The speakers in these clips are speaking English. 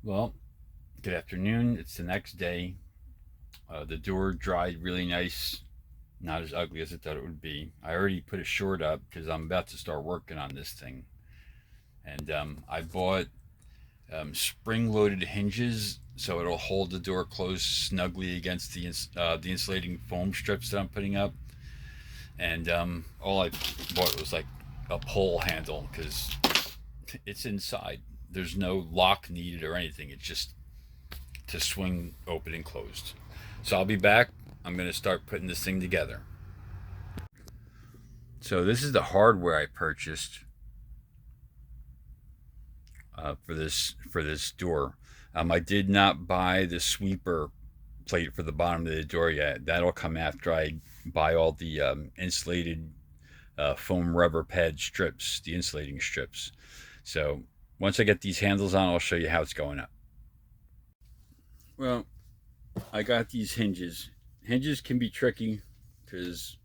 Well, good afternoon. It's the next day. The door dried really nice, not as ugly as I thought it would be. I already put a short up because I'm about to start working on this thing. And I bought spring-loaded hinges so it'll hold the door closed snugly against the insulating foam strips that I'm putting up. And all I bought was like a pull handle because it's inside. There's no lock needed or anything. It's just to swing open and closed. So I'll be back. I'm going to start putting this thing together. So this is the hardware I purchased for this door. I did not buy the sweeper plate for the bottom of the door yet. That'll come after I buy all the insulated foam rubber pad strips, the insulating strips. So once I get these handles on, I'll show you how it's going up. Well, I got these hinges. Hinges can be tricky because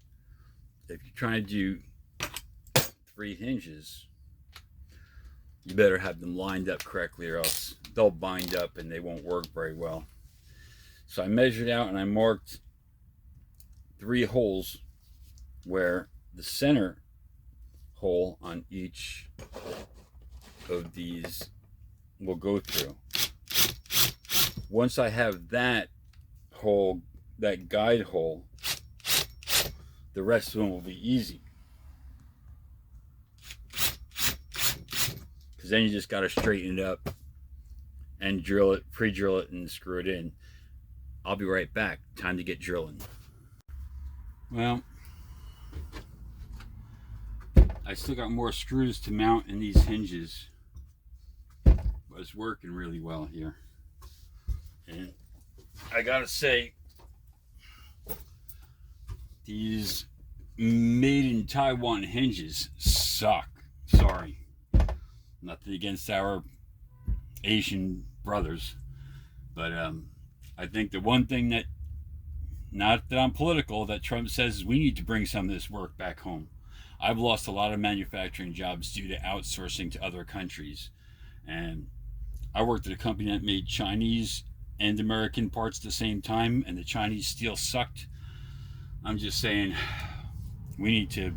if you're trying to do 3 hinges, you better have them lined up correctly or else they'll bind up and they won't work very well. So I measured out and I marked 3 holes where the center hole on each of these will go through. Once I have that hole, that guide hole, the rest of them will be easy. Because then you just got to straighten it up and drill it, pre-drill it, and screw it in. I'll be right back. Time to get drilling. Well, I still got more screws to mount in these hinges, but it's working really well here. And I gotta say, these made in Taiwan hinges suck. Sorry. Nothing against our Asian brothers, but I think the one thing that, not that I'm political, that Trump says is we need to bring some of this work back home. I've lost a lot of manufacturing jobs due to outsourcing to other countries. And I worked at a company that made Chinese and American parts at the same time, and the Chinese steel sucked. I'm just saying, we need to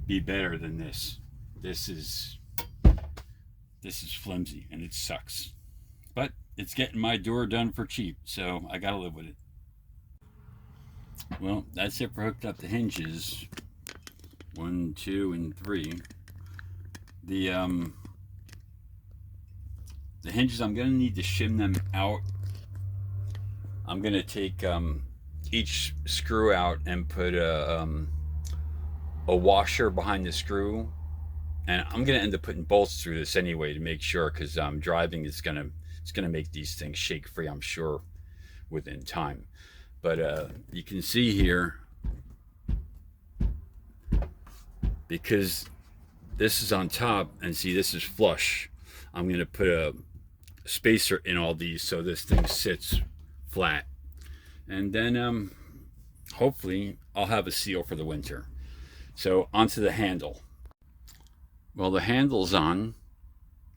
be better than this. This is flimsy and it sucks. But it's getting my door done for cheap, so I gotta live with it. Well, that's it for hooked up the hinges. 1, 2, and 3. The hinges, I'm gonna need to shim them out. I'm gonna take each screw out and put a washer behind the screw, and I'm gonna end up putting bolts through this anyway to make sure, because driving is gonna make these things shake free, I'm sure, within time. But you can see here, because this is on top and see this is flush, I'm gonna put a spacer in all these so this thing sits flat, and then hopefully I'll have a seal for the winter. So onto the handle. Well, the handle's on,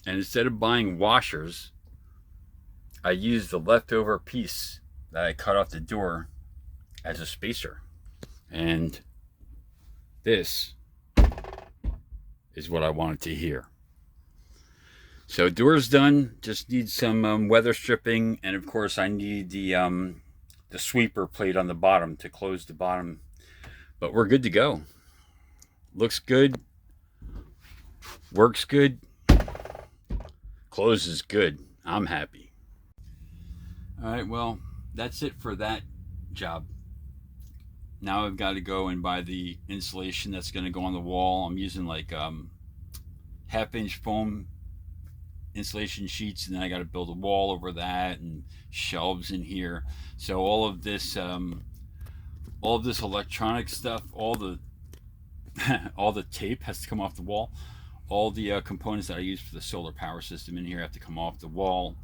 and instead of buying washers, I used the leftover piece that I cut off the door as a spacer. And this is what I wanted to hear. So door's done, just need some weather stripping, and of course I need the sweeper plate on the bottom to close the bottom. But we're good to go. Looks good, works good, closes good. I'm happy. All right, well, that's it for that job. Now I've got to go and buy the insulation that's going to go on the wall. I'm using like 1/2-inch foam insulation sheets, and then I got to build a wall over that and shelves in here. So all of this electronic stuff, all the tape has to come off the wall. All the components that I use for the solar power system in here have to come off the wall,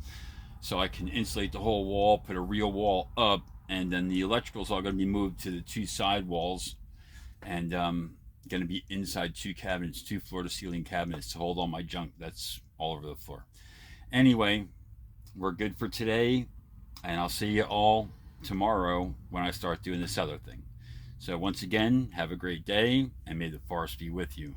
so I can insulate the whole wall, put a real wall up, and then the electrical is all going to be moved to the 2 side walls, and going to be inside 2 cabinets, 2 floor to ceiling cabinets to hold all my junk that's all over the floor. Anyway, we're good for today, and I'll see you all tomorrow when I start doing this other thing. So, once again, have a great day, and may the force be with you.